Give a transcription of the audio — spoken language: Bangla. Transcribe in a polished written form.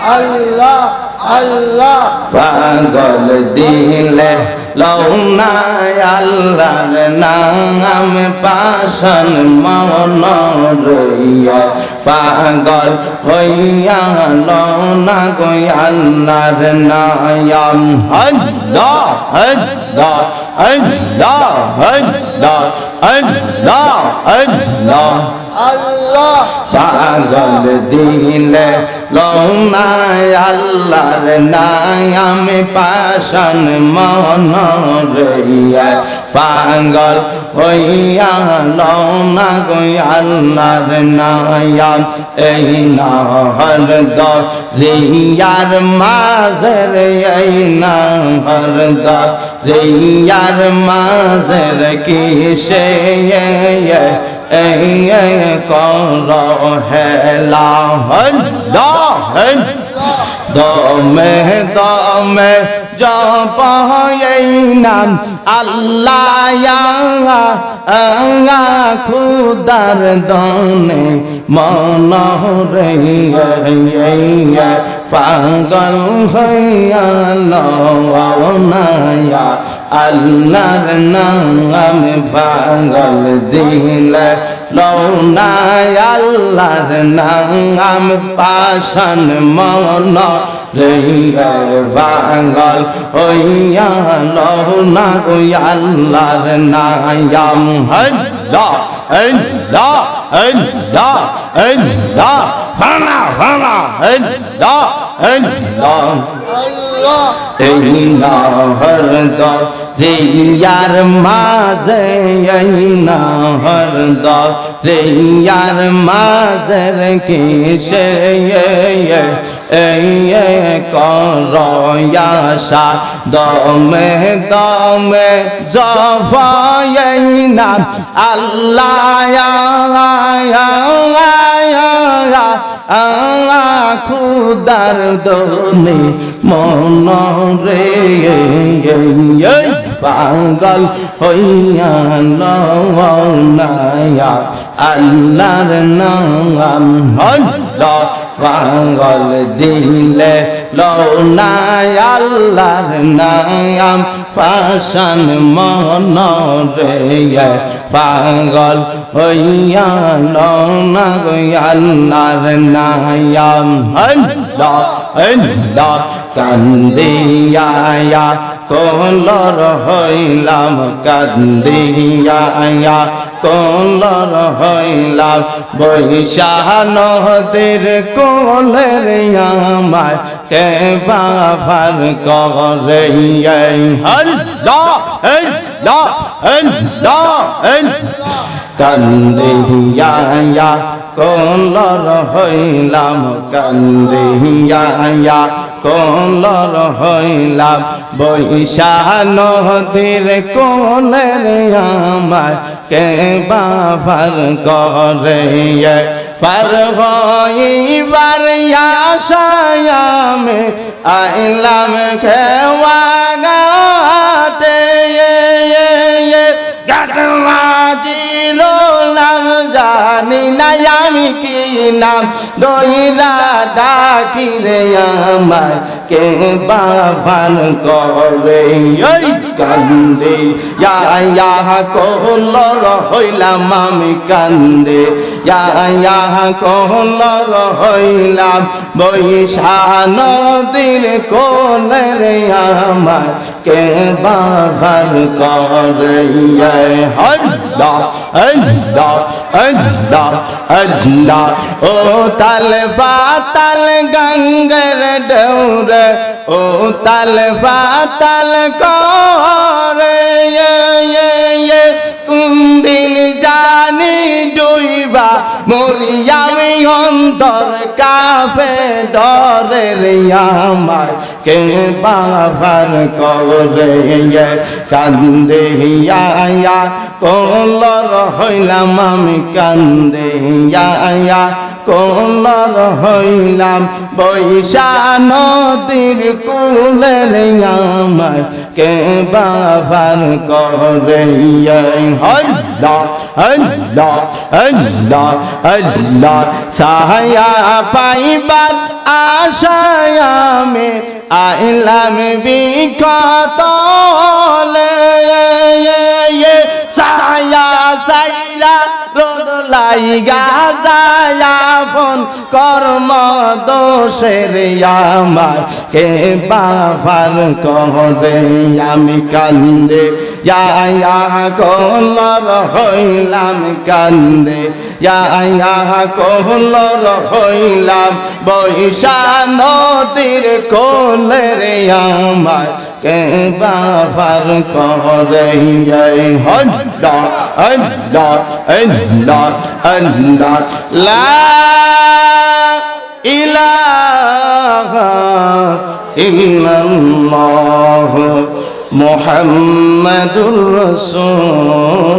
আল্লাহ আল্লাহ পাগল দিলে লৌনা আল্লাহর নাম পাশান মন রইয়া পাগল হইয়া লৌনা গো আল্লাহর নাম আল্লাহ আল্লাহ আল্লাহ আল্লাহ আল্লাহ আল্লাহ আল্লাহ পাগল দিলে লৌনা আল্লাহর নাম পাশান মন রইয়া পাগল হইয়া লৌনা গো আল্লাহর নাম এই নহর দরিয়ার মাঝের এই নহর দরিয়ার মাঝের কিসে কর হেলা দমে দমে জপ এই নাম আল্লাহ খুদার দনে মন রে পাগল হইয়া লওনায়া আল্লাহর নাম পাগল দিলে লৌনা আল্লাহর নাম পাশান মন রইয়া পাগল হইয়া লৌনা গো আল্লাহর নাম আল্লাহ আল্লাহ আল্লাহ আল্লাহ ফানা ফানা আল্লাহ আল্লাহ এই নহর দরিয়ার মাঝে এই নহর দরিয়ার মাঝের কিসে করয়াশা দমে দমে জফাই নাম আল্লাহ খুদার দনে মন রে পাগল হইয়া লওনায়া আল্লাহর নাম আল্লাহ পাগল দিলে লৌনা আল্লাহর নাম পাশান মন রে পাগল হইয়া লৌনা গো আল্লাহর নাম আল্লাহ আল্লাহ কান্দিয়া কলর হইলাম কান্দিয়া কলর হইলাম বৈশাখ নদীর কোলের আমায় কে বাফার করে আল্লাহ আল্লাহ আল্লাহ কান্দিয়া কলর হইলাম কান্দিয়া কলর হইলাম বৈশাখ নদীর কোলের আমায় কে বাফার করে পার হইবার আশায় আমি আইলাম খেওয়া ঘাটে ঘাটমাজিল নাম জানি না আমি কি নাম দইরা ডাকি রে আমায় কে বাফান করে কান্দে ইয়া কলর হইলাম আমি কান্দে ইয়া কলর হইলাম বৈশাখ নদীর কোলের আমায় কে বাফান করে আল্লাহ আল্লাহ আল্লাহ আল্লাহ ও তাল পাতাল গঙ্গের ডৌরে ও তাল পাতাল করে কোন দিন জানি ডুইবা মরিয়ামি অন্তর কাফে ডরে রে আমার কে বাফার করে কান্দে ইয়া কলর হইলাম আমি কান্দে ইয়া কলর হইলাম বৈশাখ নদীর কুলের আমার কে বাফার করে আল্লাহ আল্লাহ আল্লাহ আল্লাহ সাহায়া পাইবার আশায় আমি আইলাম বিকতলে সায়া সাইরা রোদ লাইগা যায় আপন কর্ম দোষের আমার কে বাফার করে আমি কান্দে ইয়া কলর হইলাম কান্দে ইয়া কলর হইলাম বৈশা নদীর কোলের আমার কে বাফার করে আল্লাহ আল্লাহ আল্লাহ আল্লাহ লা ইলাহা ইল্লাল্লাহ মুহাম্মাদুর রাসূলুল্লাহ